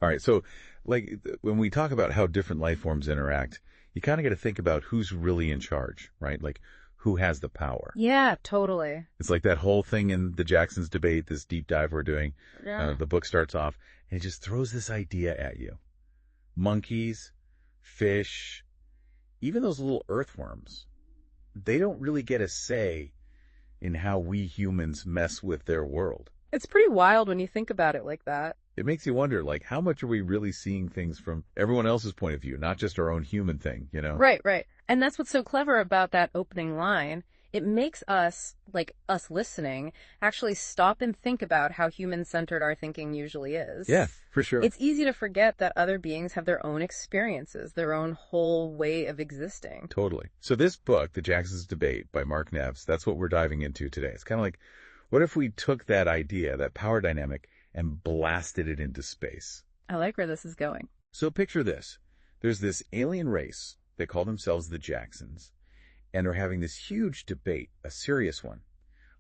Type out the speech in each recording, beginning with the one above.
All right. So, when we talk about how different life forms interact, you kind of got to think about who's really in charge, right? Like, who has the power? Yeah, totally. It's like that whole thing in the Jacksons debate, this deep dive we're doing. Yeah. The book starts off and it just throws this idea at you. Monkeys, fish, even those little earthworms, they don't really get a say in how we humans mess with their world. It's pretty wild when you think about it like that. It makes you wonder, like, how much are we really seeing things from everyone else's point of view, not just our own human thing, you know? Right, right. And that's what's so clever about that opening line. It makes us, like us listening, actually stop and think about how human-centered our thinking usually is. Yeah, for sure. It's easy to forget that other beings have their own experiences, their own whole way of existing. Totally. So this book, The Jacksons Debate by Mark Neves, that's what we're diving into today. It's kind of like, what if we took that idea, that power dynamic, and blasted it into space? I like where this is going. So picture this. There's this alien race. They call themselves the Jacksons. And they're having this huge debate, a serious one,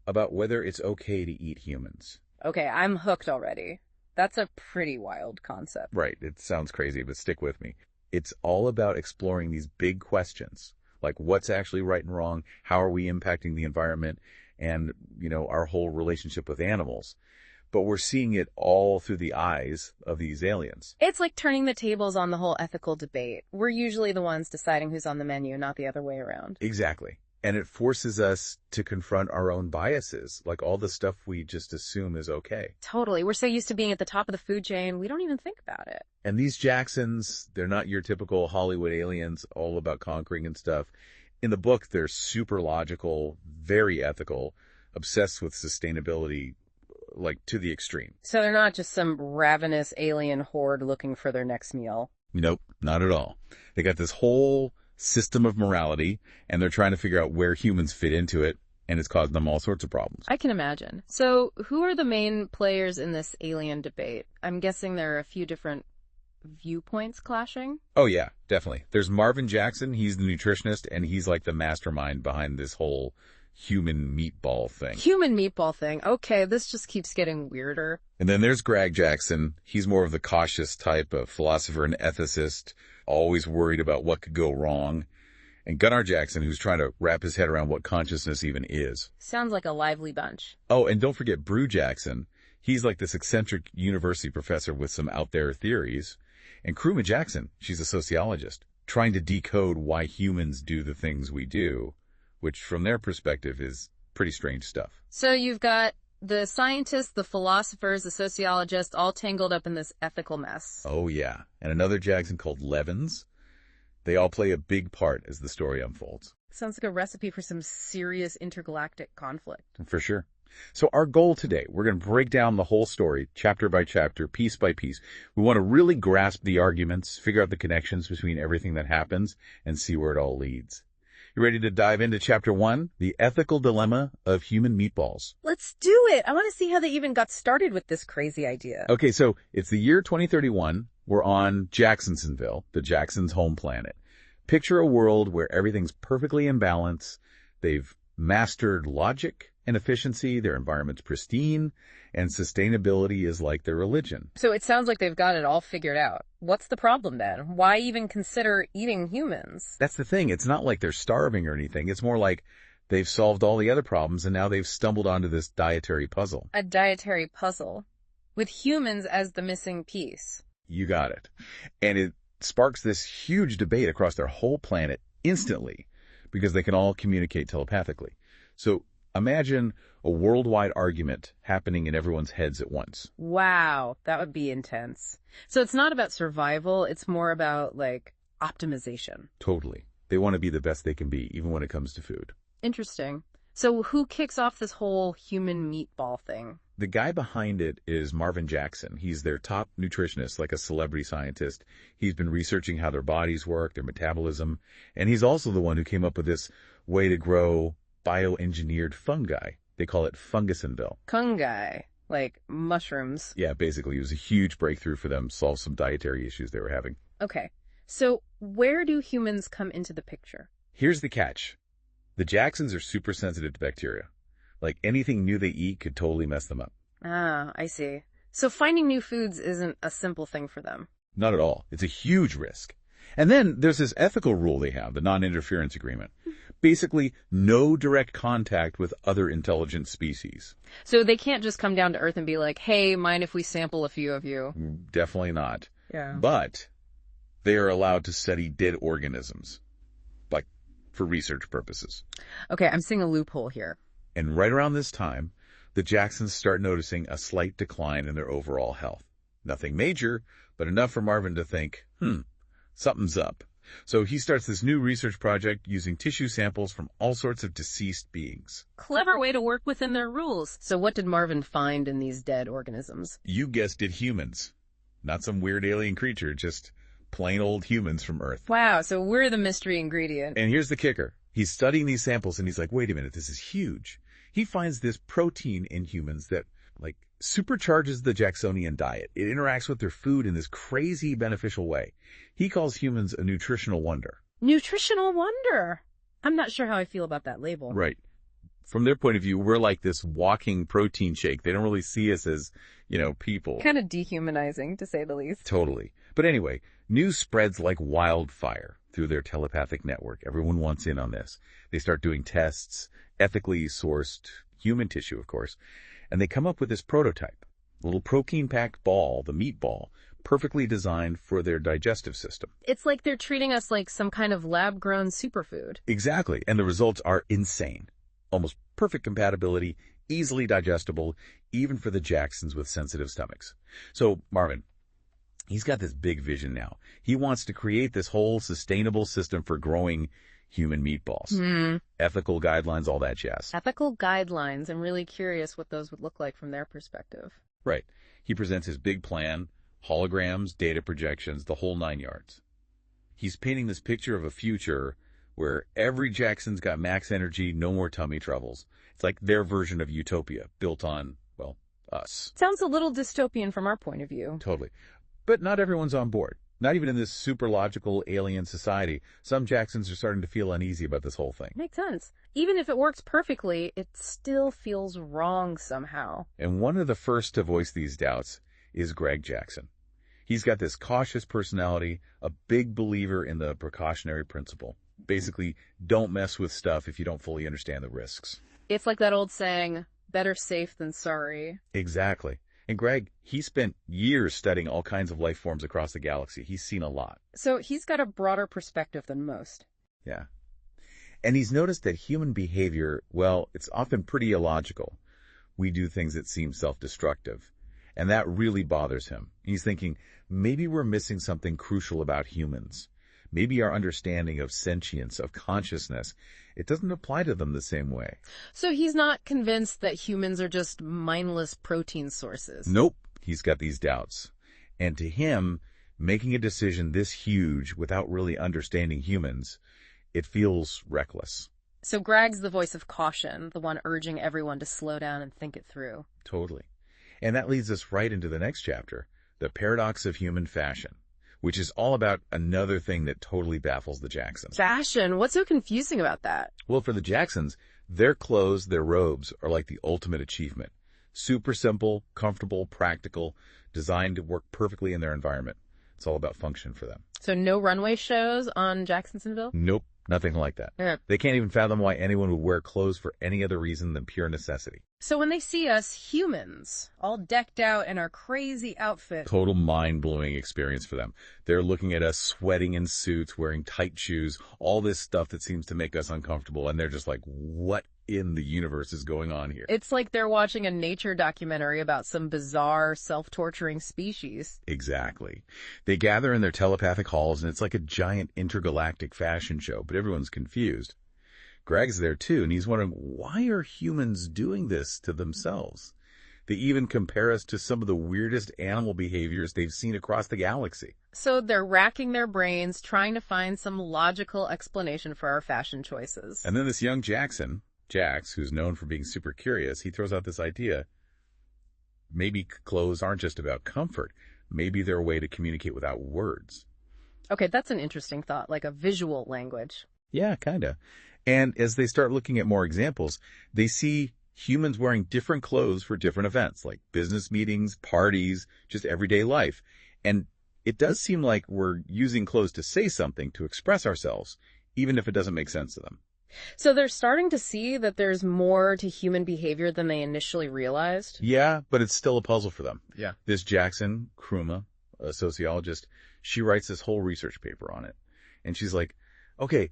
about whether it's okay to eat humans. Okay, I'm hooked already. That's a pretty wild concept. Right. It sounds crazy, but stick with me. It's all about exploring these big questions, like what's actually right and wrong, how are we impacting the environment, and, our whole relationship with animals. But we're seeing it all through the eyes of these aliens. It's like turning the tables on the whole ethical debate. We're usually the ones deciding who's on the menu, not the other way around. Exactly. And it forces us to confront our own biases, like all the stuff we just assume is okay. Totally. We're so used to being at the top of the food chain, we don't even think about it. And these Jacksons, they're not your typical Hollywood aliens, all about conquering and stuff. In the book, they're super logical, very ethical, obsessed with sustainability, like to the extreme. So they're not just some ravenous alien horde looking for their next meal. Nope, not at all. They got this whole system of morality, and they're trying to figure out where humans fit into it, and it's causing them all sorts of problems. I can imagine. So who are the main players in this alien debate? I'm guessing there are a few different viewpoints clashing. Oh yeah, definitely. There's Marvin Jackson. He's the nutritionist, and he's like the mastermind behind this whole human meatball thing. Human meatball thing. Okay, this just keeps getting weirder. And then there's Greg Jackson. He's more of the cautious type of philosopher and ethicist, always worried about what could go wrong. And Gunnar Jackson, who's trying to wrap his head around what consciousness even is. Sounds like a lively bunch. Oh, and don't forget Brew Jackson. He's like this eccentric university professor with some out there theories. And Kruma Jackson, she's a sociologist, trying to decode why humans do the things we do, which from their perspective is pretty strange stuff. So you've got the scientists, the philosophers, the sociologists, all tangled up in this ethical mess. Oh, yeah. And another Jackson called Levins. They all play a big part as the story unfolds. Sounds like a recipe for some serious intergalactic conflict. For sure. So our goal today, we're going to break down the whole story, chapter by chapter, piece by piece. We want to really grasp the arguments, figure out the connections between everything that happens, and see where it all leads. You ready to dive into chapter 1? The ethical dilemma of human meatballs. Let's do it. I want to see how they even got started with this crazy idea. Okay, so it's the year 2031. We're on Jacksonsonville, the Jacksons' home planet. Picture a world where everything's perfectly in balance. They've mastered logic and efficiency. Their environment's pristine, and sustainability is like their religion. So it sounds like they've got it all figured out. What's the problem then? Why even consider eating humans? That's the thing. It's not like they're starving or anything. It's more like they've solved all the other problems, and now they've stumbled onto this dietary puzzle. A dietary puzzle with humans as the missing piece. You got it. And it sparks this huge debate across their whole planet instantly because they can all communicate telepathically. So imagine a worldwide argument happening in everyone's heads at once. Wow, that would be intense. So it's not about survival, it's more about, optimization. Totally. They want to be the best they can be, even when it comes to food. Interesting. So who kicks off this whole human meatball thing? The guy behind it is Marvin Jackson. He's their top nutritionist, like a celebrity scientist. He's been researching how their bodies work, their metabolism, and he's also the one who came up with this way to grow bioengineered fungi. They call it Fungusonville. Fungi, like mushrooms. Yeah, basically, it was a huge breakthrough for them, solved some dietary issues they were having. Okay, so where do humans come into the picture? Here's the catch. The Jacksons are super sensitive to bacteria. Like anything new they eat could totally mess them up. Ah, I see. So finding new foods isn't a simple thing for them. Not at all. It's a huge risk. And then there's this ethical rule they have, the non-interference agreement. Basically, no direct contact with other intelligent species. So they can't just come down to Earth and be like, hey, mind if we sample a few of you? Definitely not. Yeah. But they are allowed to study dead organisms, like for research purposes. Okay, I'm seeing a loophole here. And right around this time, the Jacksons start noticing a slight decline in their overall health. Nothing major, but enough for Marvin to think, something's up. So he starts this new research project using tissue samples from all sorts of deceased beings. Clever way to work within their rules. So what did Marvin find in these dead organisms? You guessed it, humans. Not some weird alien creature, just plain old humans from Earth. Wow, so we're the mystery ingredient. And here's the kicker. He's studying these samples and he's like, wait a minute, this is huge. He finds this protein in humans that, supercharges the Jacksonian diet. It interacts with their food in this crazy beneficial way. He calls humans a nutritional wonder. Nutritional wonder. I'm not sure how I feel about that label. Right. From their point of view, we're like this walking protein shake. They don't really see us as, people. Kind of dehumanizing, to say the least. Totally. But anyway, news spreads like wildfire through their telepathic network. Everyone wants in on this. They start doing tests, ethically sourced human tissue, of course, and they come up with this prototype, a little protein-packed ball, the meatball, perfectly designed for their digestive system. It's like they're treating us like some kind of lab-grown superfood. Exactly, and the results are insane. Almost perfect compatibility, easily digestible, even for the Jacksons with sensitive stomachs. So, Marvin, he's got this big vision now. He wants to create this whole sustainable system for growing human meatballs. Ethical guidelines, all that jazz. Ethical guidelines. I'm really curious what those would look like from their perspective. Right. He presents his big plan, holograms, data projections, the whole 9 yards. He's painting this picture of a future where every Jackson's got max energy, no more tummy troubles. It's like their version of utopia, built on, us. Sounds a little dystopian from our point of view. Totally. But not everyone's on board. Not even in this super logical alien society. Some Jacksons are starting to feel uneasy about this whole thing. Makes sense. Even if it works perfectly, it still feels wrong somehow. And one of the first to voice these doubts is Greg Jackson. He's got this cautious personality, a big believer in the precautionary principle. Basically, don't mess with stuff if you don't fully understand the risks. It's like that old saying, better safe than sorry. Exactly. And Greg, he spent years studying all kinds of life forms across the galaxy. He's seen a lot. So he's got a broader perspective than most. Yeah. And he's noticed that human behavior, it's often pretty illogical. We do things that seem self-destructive. And that really bothers him. He's thinking, maybe we're missing something crucial about humans. Maybe our understanding of sentience, of consciousness, it doesn't apply to them the same way. So he's not convinced that humans are just mindless protein sources. Nope. He's got these doubts. And to him, making a decision this huge without really understanding humans, it feels reckless. So Greg's the voice of caution, the one urging everyone to slow down and think it through. Totally. And that leads us right into the next chapter, the paradox of human fashion, which is all about another thing that totally baffles the Jacksons. Fashion? What's so confusing about that? Well, for the Jacksons, their clothes, their robes, are like the ultimate achievement. Super simple, comfortable, practical, designed to work perfectly in their environment. It's all about function for them. So no runway shows on Jacksonville? Nope, nothing like that. Yeah. They can't even fathom why anyone would wear clothes for any other reason than pure necessity. So when they see us humans, all decked out in our crazy outfits... Total mind-blowing experience for them. They're looking at us sweating in suits, wearing tight shoes, all this stuff that seems to make us uncomfortable, and they're just like, what in the universe is going on here? It's like they're watching a nature documentary about some bizarre, self-torturing species. Exactly. They gather in their telepathic halls, and it's like a giant intergalactic fashion show, but everyone's confused. Greg's there too, and he's wondering, why are humans doing this to themselves? They even compare us to some of the weirdest animal behaviors they've seen across the galaxy. So they're racking their brains, trying to find some logical explanation for our fashion choices. And then this young Jackson, Jax, who's known for being super curious, he throws out this idea. Maybe clothes aren't just about comfort. Maybe they're a way to communicate without words. Okay, that's an interesting thought, like a visual language. Yeah, kind of. And as they start looking at more examples, they see Humans wearing different clothes for different events, like business meetings, parties, just everyday life. And it does seem like we're using clothes to say something, to express ourselves, even if it doesn't make sense to them. So they're starting to see that there's more to human behavior than they initially realized? Yeah, but it's still a puzzle for them. Yeah. This Jackson Kruma, a sociologist, she writes this whole research paper on it. And she's like, okay,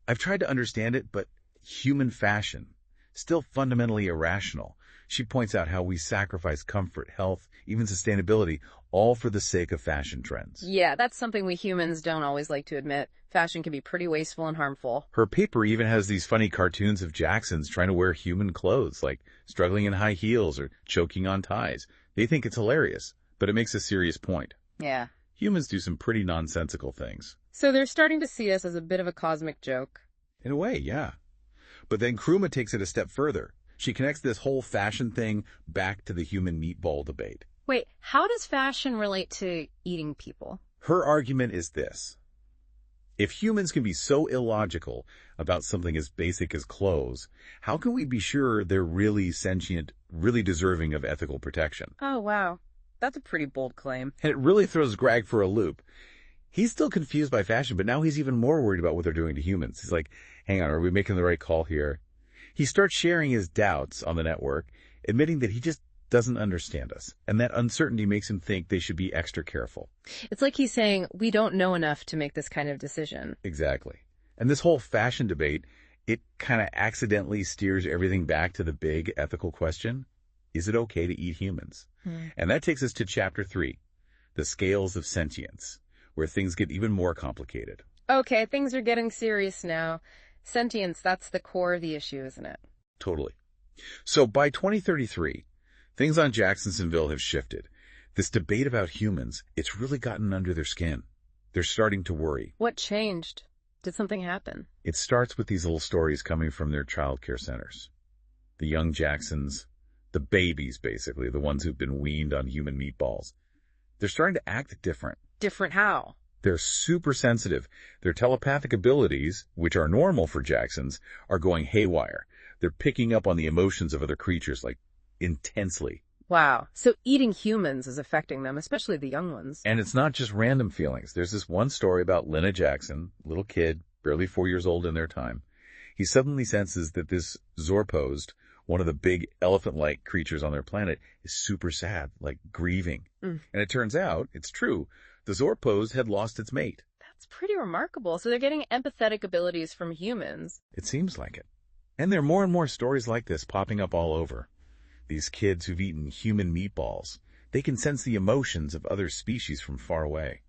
I've tried to understand it, but human fashion, still fundamentally irrational. She points out how we sacrifice comfort, health, even sustainability, all for the sake of fashion trends. Yeah, that's something we humans don't always like to admit. Fashion can be pretty wasteful and harmful. Her paper even has these funny cartoons of Jacksons trying to wear human clothes, like struggling in high heels or choking on ties. They think it's hilarious, but it makes a serious point. Yeah. Humans do some pretty nonsensical things. So they're starting to see us as a bit of a cosmic joke. In a way, yeah. But then Kruma takes it a step further. She connects this whole fashion thing back to the human meatball debate. Wait, how does fashion relate to eating people? Her argument is this. If humans can be so illogical about something as basic as clothes, how can we be sure they're really sentient, really deserving of ethical protection? Oh, wow. That's a pretty bold claim. And it really throws Greg for a loop. He's still confused by fashion, but now he's even more worried about what they're doing to humans. He's like, hang on, are we making the right call here? He starts sharing his doubts on the network, admitting that he just doesn't understand us, and that uncertainty makes him think they should be extra careful. It's like he's saying, we don't know enough to make this kind of decision. Exactly. And this whole fashion debate, it kind of accidentally steers everything back to the big ethical question, is it okay to eat humans? And that takes us to Chapter 3, The Scales of Sentience, where things get even more complicated. Okay, things are getting serious now. Sentience, that's the core of the issue, isn't it? Totally. So by 2033, things on Jacksonville have shifted. This debate about humans, it's really gotten under their skin. They're starting to worry. What changed? Did something happen? It starts with these little stories coming from their child care centers. The young Jacksons, the babies basically, the ones who've been weaned on human meatballs. They're starting to act different. Different how? They're super sensitive. Their telepathic abilities, which are normal for Jacksons, are going haywire. They're picking up on the emotions of other creatures, like, intensely. Wow. So eating humans is affecting them, especially the young ones. And it's not just random feelings. There's this one story about Lena Jackson, little kid, barely 4 years old in their time. He suddenly senses that this Zorpost, one of the big elephant-like creatures on their planet, is super sad, like grieving. And it turns out, it's true, the Zorpost had lost its mate. That's pretty remarkable. So they're getting empathetic abilities from humans. It seems like it. And there are more and more stories like this popping up all over. These kids who've eaten human meatballs, they can sense the emotions of other species from far away.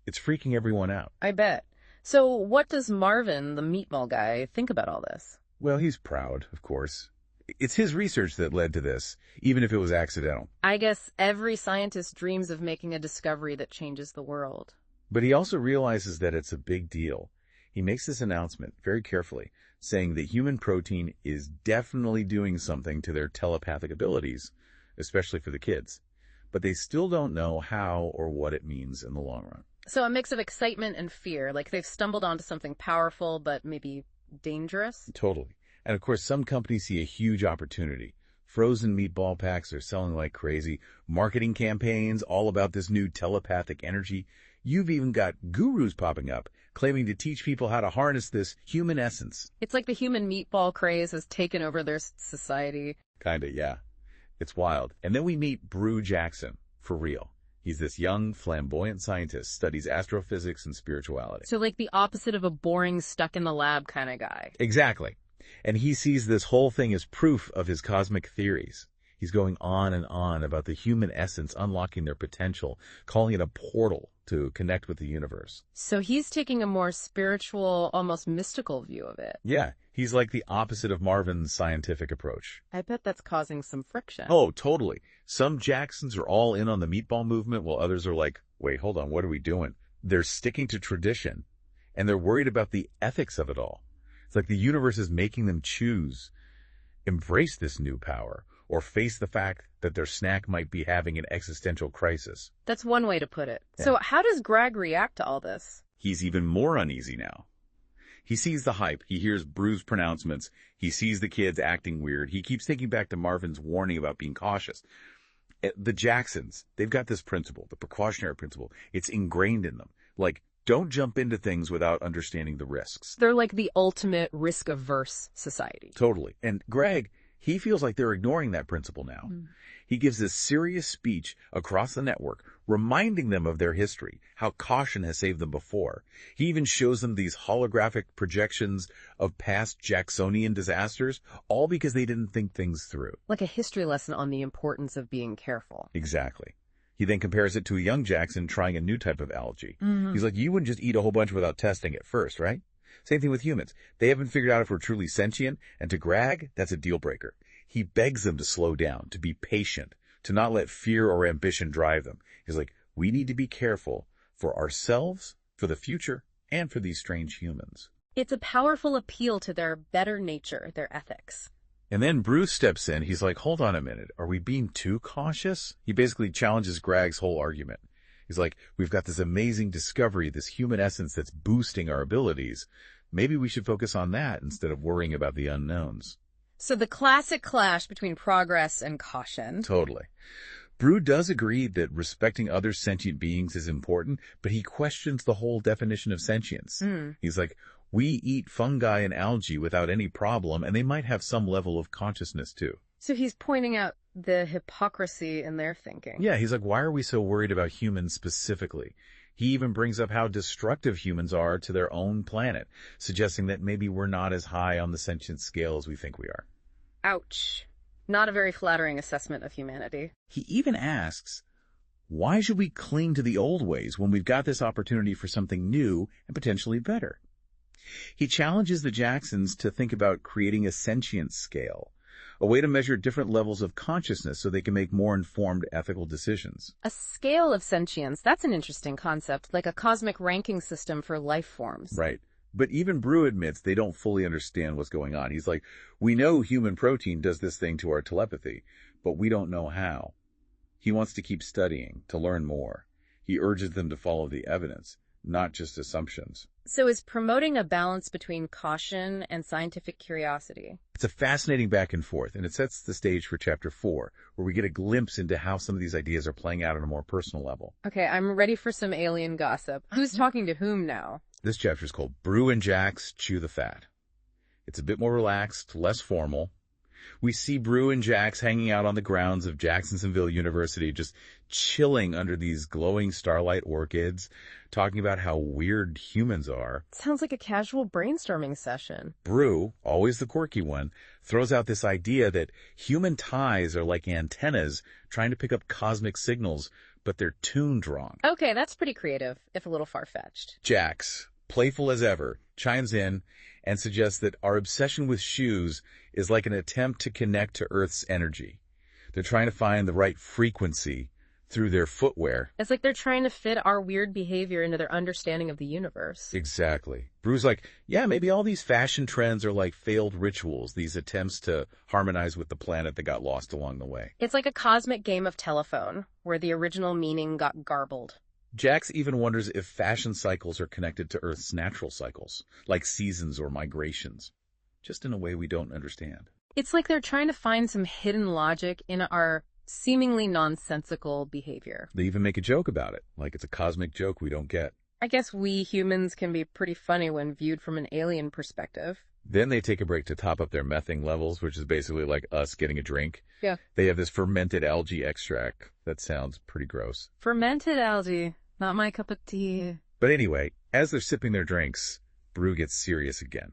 It's freaking everyone out. I bet. So what does Marvin, the meatball guy, think about all this? Well, he's proud, of course. It's his research that led to this, even if it was accidental. I guess every scientist dreams of making a discovery that changes the world. But he also realizes that it's a big deal. He makes this announcement very carefully, saying that human protein is definitely doing something to their telepathic abilities, especially for the kids. But they still don't know how or what it means in the long run. So a mix of excitement and fear, like they've stumbled onto something powerful but maybe dangerous? Totally. And of course, some companies see a huge opportunity. Frozen meatball packs are selling like crazy. Marketing campaigns all about this new telepathic energy. You've even got gurus popping up, claiming to teach people how to harness this human essence. It's like the human meatball craze has taken over their society. Kinda, yeah. It's wild. And then we meet Brew Jackson, for real. He's this young, flamboyant scientist, studies astrophysics and spirituality. So like the opposite of a boring, stuck-in-the-lab kind of guy. Exactly. And he sees this whole thing as proof of his cosmic theories. He's going on and on about the human essence unlocking their potential, calling it a portal to connect with the universe. So he's taking a more spiritual, almost mystical view of it. Yeah, he's like the opposite of Marvin's scientific approach. I bet that's causing some friction. Oh, totally. Some Jacksons are all in on the meatball movement, while others are like, wait, hold on, what are we doing? They're sticking to tradition, and they're worried about the ethics of it all. It's like the universe is making them choose, embrace this new power, or face the fact that their snack might be having an existential crisis. That's one way to put it. Yeah. So how does Greg react to all this? He's even more uneasy now. He sees the hype. He hears Bruce's pronouncements. He sees the kids acting weird. He keeps thinking back to Marvin's warning about being cautious. The Jacksons, they've got this principle, the precautionary principle. It's ingrained in them. Like, don't jump into things without understanding the risks. They're like the ultimate risk-averse society. Totally. And Greg, he feels like they're ignoring that principle now. He gives this serious speech across the network, reminding them of their history, how caution has saved them before. He even shows them these holographic projections of past Jacksonian disasters, all because they didn't think things through. Like a history lesson on the importance of being careful. Exactly. He then compares it to a young Jackson trying a new type of algae. He's like, you wouldn't just eat a whole bunch without testing it first, right? Same thing with humans. They haven't figured out if we're truly sentient, and to Greg, that's a deal breaker. He begs them to slow down, to be patient, to not let fear or ambition drive them. He's like, we need to be careful for ourselves, for the future, and for these strange humans. It's a powerful appeal to their better nature, their ethics. And then Bruce steps in. He's like, hold on a minute. Are we being too cautious? He basically challenges Greg's whole argument. He's like, we've got this amazing discovery, this human essence that's boosting our abilities. Maybe we should focus on that instead of worrying about the unknowns. So the classic clash between progress and caution. Totally. Brew does agree that respecting other sentient beings is important, but he questions the whole definition of sentience. He's like, we eat fungi and algae without any problem, and they might have some level of consciousness too. So he's pointing out the hypocrisy in their thinking. Yeah, he's like, why are we so worried about humans specifically? He even brings up how destructive humans are to their own planet, suggesting that maybe we're not as high on the sentient scale as we think we are. Ouch. Not a very flattering assessment of humanity. He even asks, why should we cling to the old ways when we've got this opportunity for something new and potentially better? He challenges the Jacksons to think about creating a sentience scale, a way to measure different levels of consciousness so they can make more informed ethical decisions. A scale of sentience, that's an interesting concept, like a cosmic ranking system for life forms. Right. But even Brew admits they don't fully understand what's going on. He's like, we know human protein does this thing to our telepathy, but we don't know how. He wants to keep studying, to learn more. He urges them to follow the evidence, not just assumptions. So is promoting a balance between caution and scientific curiosity. It's a fascinating back and forth, and it sets the stage for Chapter 4, where we get a glimpse into how some of these ideas are playing out on a more personal level. Okay, I'm ready for some alien gossip. Who's talking to whom now? This chapter is called Brew and Jax Chew the Fat. It's a bit more relaxed, less formal. We see Brew and Jax hanging out on the grounds of Jacksonville University, just chilling under these glowing starlight orchids, talking about how weird humans are. Sounds like a casual brainstorming session. Brew, always the quirky one, throws out this idea that human ties are like antennas trying to pick up cosmic signals, but they're tuned wrong. Okay, that's pretty creative, if a little far-fetched. Jax, playful as ever, chimes in and suggests that our obsession with shoes is like an attempt to connect to Earth's energy. They're trying to find the right frequency through their footwear. It's like they're trying to fit our weird behavior into their understanding of the universe. Exactly. Brew's like, yeah, maybe all these fashion trends are like failed rituals, these attempts to harmonize with the planet that got lost along the way. It's like a cosmic game of telephone, where the original meaning got garbled. Jax even wonders if fashion cycles are connected to Earth's natural cycles, like seasons or migrations, just in a way we don't understand. It's like they're trying to find some hidden logic in our seemingly nonsensical behavior. They even make a joke about it, like it's a cosmic joke we don't get. I guess we humans can be pretty funny when viewed from an alien perspective. Then they take a break to top up their methane levels, which is basically like us getting a drink. Yeah. They have this fermented algae extract. That sounds pretty gross. Fermented algae. Not my cup of tea. But anyway, as they're sipping their drinks, Brew gets serious again.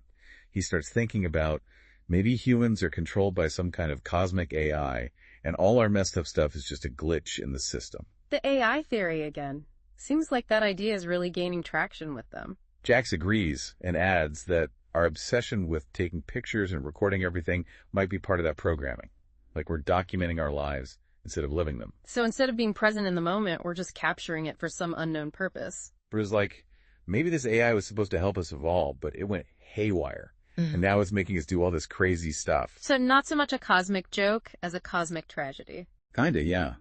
He starts thinking about maybe humans are controlled by some kind of cosmic AI, and all our messed up stuff is just a glitch in the system. The AI theory again. Seems like that idea is really gaining traction with them. Jax agrees and adds that our obsession with taking pictures and recording everything might be part of that programming. Like we're documenting our lives instead of living them. So instead of being present in the moment, we're just capturing it for some unknown purpose. Brew's like, maybe this AI was supposed to help us evolve, but it went haywire. And now it's making us do all this crazy stuff. So not so much a cosmic joke as a cosmic tragedy. Kinda, yeah.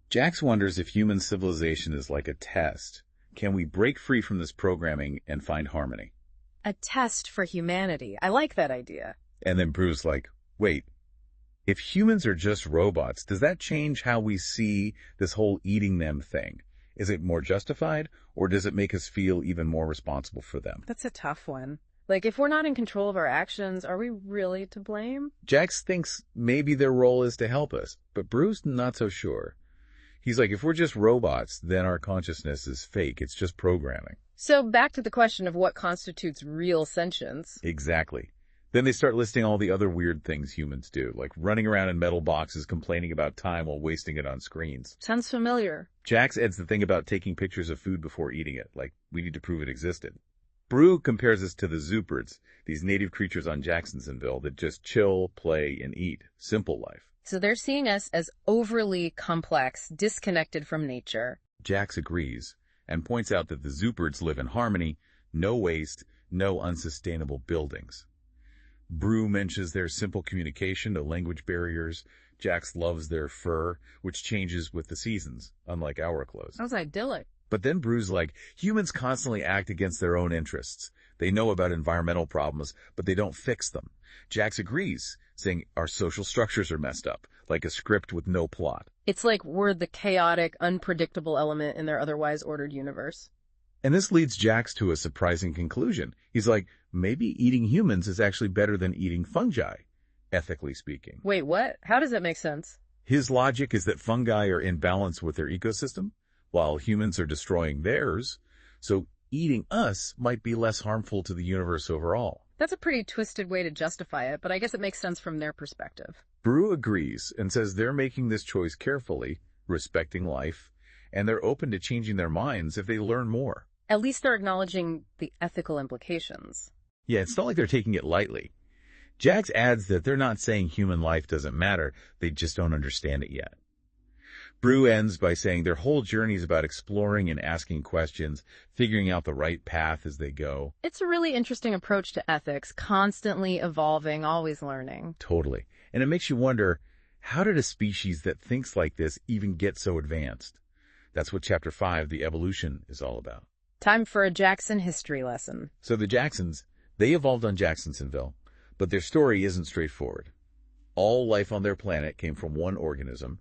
Jax wonders if human civilization is like a test. Can we break free from this programming and find harmony? A test for humanity. I like that idea. And then Bru's like, wait, if humans are just robots, does that change how we see this whole eating them thing? Is it more justified, or does it make us feel even more responsible for them? That's a tough one. Like, if we're not in control of our actions, are we really to blame? Jax thinks maybe their role is to help us, but Bru's not so sure. He's like, if we're just robots, then our consciousness is fake. It's just programming. So back to the question of what constitutes real sentience. Exactly. Then they start listing all the other weird things humans do, like running around in metal boxes complaining about time while wasting it on screens. Sounds familiar. Jax adds the thing about taking pictures of food before eating it, like we need to prove it existed. Bru compares us to the Zoopards, these native creatures on Jacksonville that just chill, play, and eat. Simple life. So they're seeing us as overly complex, disconnected from nature. Jax agrees and points out that the Zoopards live in harmony, no waste, no unsustainable buildings. Bru mentions their simple communication, no language barriers. Jax loves their fur, which changes with the seasons, unlike our clothes. Sounds idyllic. But then Bru's like, humans constantly act against their own interests. They know about environmental problems, but they don't fix them. Jax agrees, saying our social structures are messed up, like a script with no plot. It's like we're the chaotic, unpredictable element in their otherwise ordered universe. And this leads Jax to a surprising conclusion. He's like, maybe eating humans is actually better than eating fungi, ethically speaking. Wait, what? How does that make sense? His logic is that fungi are in balance with their ecosystem, while humans are destroying theirs, so eating us might be less harmful to the universe overall. That's a pretty twisted way to justify it, but I guess it makes sense from their perspective. Bru agrees and says they're making this choice carefully, respecting life, and they're open to changing their minds if they learn more. At least they're acknowledging the ethical implications. Yeah, it's not like they're taking it lightly. Jax adds that they're not saying human life doesn't matter, they just don't understand it yet. Bru ends by saying their whole journey is about exploring and asking questions, figuring out the right path as they go. It's a really interesting approach to ethics, constantly evolving, always learning. Totally. And it makes you wonder, how did a species that thinks like this even get so advanced? That's what Chapter 5, The Evolution, is all about. Time for a Jackson history lesson. So the Jacksons, they evolved on Jacksonville, but their story isn't straightforward. All life on their planet came from one organism,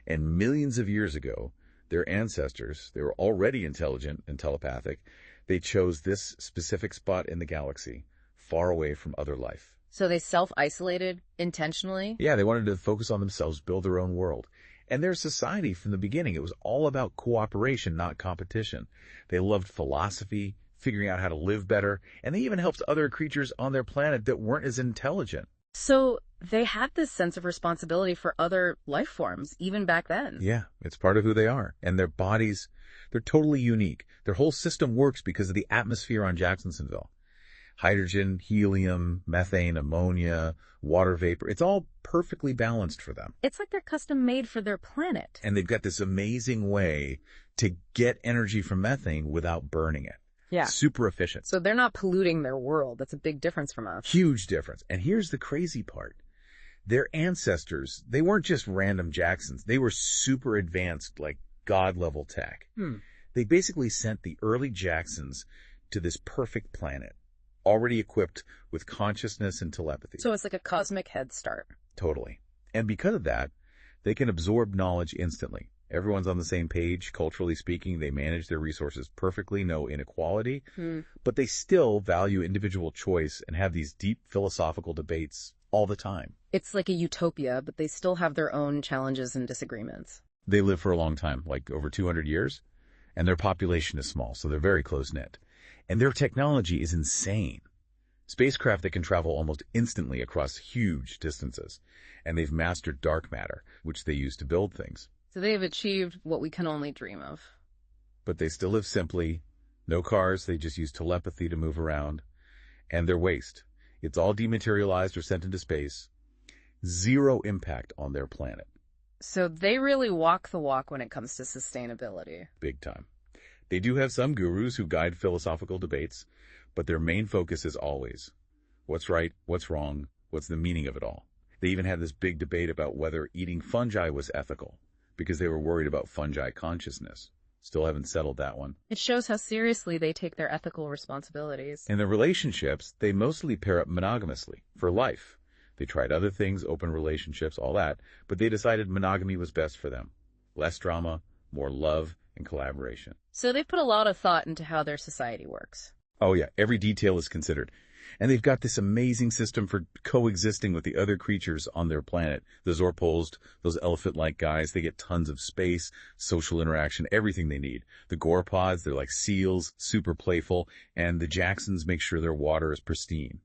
and millions of years ago, their ancestors, they were already intelligent and telepathic, they chose this specific spot in the galaxy, far away from other life. So they self-isolated intentionally? Yeah, they wanted to focus on themselves, build their own world. And their society from the beginning, it was all about cooperation, not competition. They loved philosophy, figuring out how to live better, and they even helped other creatures on their planet that weren't as intelligent. So they had this sense of responsibility for other life forms, even back then. Yeah, it's part of who they are. And their bodies, they're totally unique. Their whole system works because of the atmosphere on Jacksonville. Hydrogen, helium, methane, ammonia, water vapor, it's all perfectly balanced for them. It's like they're custom made for their planet. And they've got this amazing way to get energy from methane without burning it. Yeah. Super efficient. So they're not polluting their world. That's a big difference from us. Huge difference. And here's the crazy part. Their ancestors, they weren't just random Jacksons. They were super advanced, like God-level tech. They basically sent the early Jacksons to this perfect planet, already equipped with consciousness and telepathy. So it's like a cosmic head start. Totally. And because of that, they can absorb knowledge instantly. Everyone's on the same page, culturally speaking. They manage their resources perfectly, no inequality. But they still value individual choice and have these deep philosophical debates all the time. It's like a utopia, but they still have their own challenges and disagreements. They live for a long time, like over 200 years, and their population is small, so they're very close-knit. And their technology is insane. Spacecraft that can travel almost instantly across huge distances. And they've mastered dark matter, which they use to build things. So they have achieved what we can only dream of. But they still live simply. No cars, they just use telepathy to move around. And their waste. It's all dematerialized or sent into space. Zero impact on their planet. So they really walk the walk when it comes to sustainability. Big time. They do have some gurus who guide philosophical debates, but their main focus is always, what's right, what's wrong, what's the meaning of it all. They even had this big debate about whether eating fungi was ethical, because they were worried about fungi consciousness. Still haven't settled that one. It shows how seriously they take their ethical responsibilities. In their relationships, they mostly pair up monogamously, for life. They tried other things, open relationships, all that, but they decided monogamy was best for them. Less drama, more love, and collaboration. So they've put a lot of thought into how their society works. Oh yeah, every detail is considered. And they've got this amazing system for coexisting with the other creatures on their planet. The Zorpols, those elephant-like guys, they get tons of space, social interaction, everything they need. The Gorpods, they're like seals, super playful, and the Jacksons make sure their water is pristine.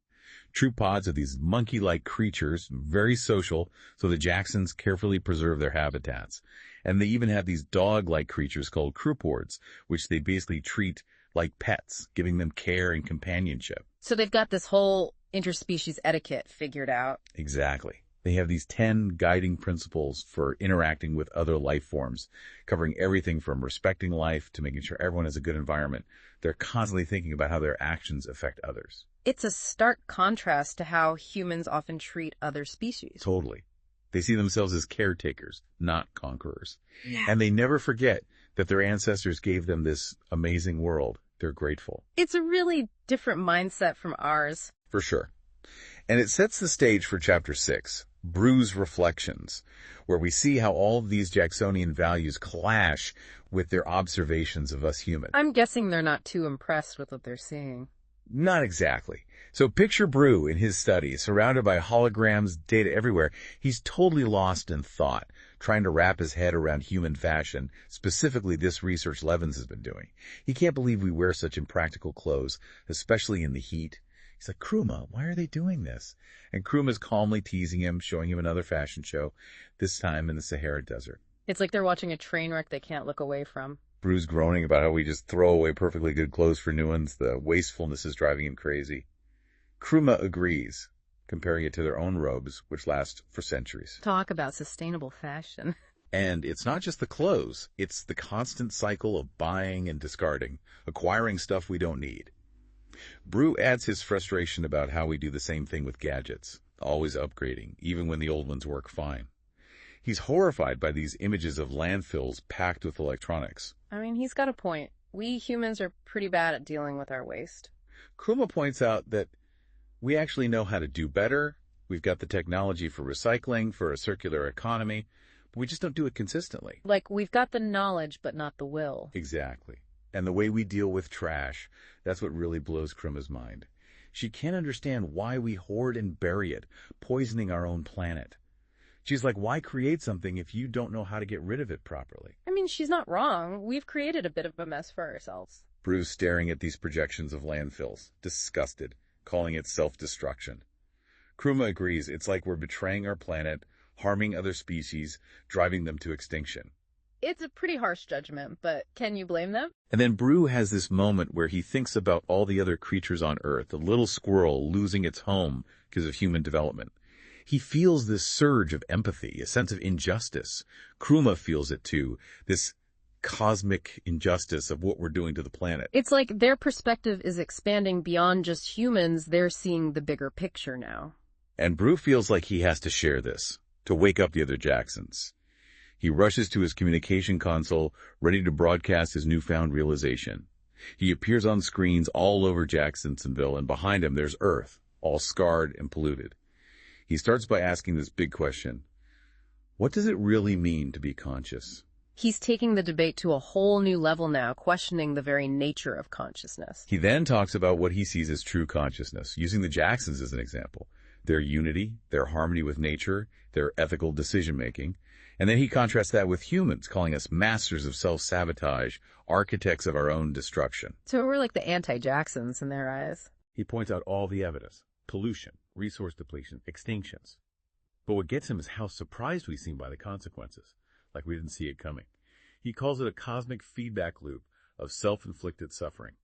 True pods are these monkey-like creatures, very social, so the Jacksons carefully preserve their habitats. And they even have these dog-like creatures called croupords, which they basically treat like pets, giving them care and companionship. So they've got this whole interspecies etiquette figured out. Exactly. They have these 10 guiding principles for interacting with other life forms, covering everything from respecting life to making sure everyone has a good environment. They're constantly thinking about how their actions affect others. It's a stark contrast to how humans often treat other species. Totally. They see themselves as caretakers, not conquerors. Yeah. And they never forget that their ancestors gave them this amazing world. They're grateful. It's a really different mindset from ours. For sure. And it sets the stage for Chapter 6, Bru's Reflections, where we see how all of these Jacksonian values clash with their observations of us humans. I'm guessing they're not too impressed with what they're seeing. Not exactly. So picture Bru in his study, surrounded by holograms, data everywhere. He's totally lost in thought, trying to wrap his head around human fashion, specifically this research Levins has been doing. He can't believe we wear such impractical clothes, especially in the heat. He's like, Kruma, why are they doing this? And Kruma's calmly teasing him, showing him another fashion show, this time in the Sahara Desert. It's like they're watching a train wreck they can't look away from. Bru's groaning about how we just throw away perfectly good clothes for new ones. The wastefulness is driving him crazy. Kruma agrees, comparing it to their own robes, which last for centuries. Talk about sustainable fashion. And it's not just the clothes, it's the constant cycle of buying and discarding, acquiring stuff we don't need. Bru adds his frustration about how we do the same thing with gadgets, always upgrading, even when the old ones work fine. He's horrified by these images of landfills packed with electronics. I mean, he's got a point. We humans are pretty bad at dealing with our waste. Kruma points out that we actually know how to do better. We've got the technology for recycling, for a circular economy, but we just don't do it consistently. Like, we've got the knowledge, but not the will. Exactly. And the way we deal with trash, that's what really blows Kruma's mind. She can't understand why we hoard and bury it, poisoning our own planet. She's like, why create something if you don't know how to get rid of it properly? I mean, she's not wrong. We've created a bit of a mess for ourselves. Bru's staring at these projections of landfills, disgusted, calling it self-destruction. Kruma agrees it's like we're betraying our planet, harming other species, driving them to extinction. It's a pretty harsh judgment, but can you blame them? And then Bru has this moment where he thinks about all the other creatures on Earth, the little squirrel losing its home because of human development. He feels this surge of empathy, a sense of injustice. Kruma feels it too, this cosmic injustice of what we're doing to the planet. It's like their perspective is expanding beyond just humans. They're seeing the bigger picture now. And Bru feels like he has to share this, to wake up the other Jacksons. He rushes to his communication console, ready to broadcast his newfound realization. He appears on screens all over Jacksonville, and behind him there's Earth, all scarred and polluted. He starts by asking this big question: what does it really mean to be conscious? He's taking the debate to a whole new level now, questioning the very nature of consciousness. He then talks about what he sees as true consciousness, using the Jacksons as an example. Their unity, their harmony with nature, their ethical decision-making. And then he contrasts that with humans, calling us masters of self-sabotage, architects of our own destruction. So we're like the anti-Jacksons in their eyes. He points out all the evidence: pollution, resource depletion, extinctions. But what gets him is how surprised we seem by the consequences, like we didn't see it coming. He calls it a cosmic feedback loop of self-inflicted suffering.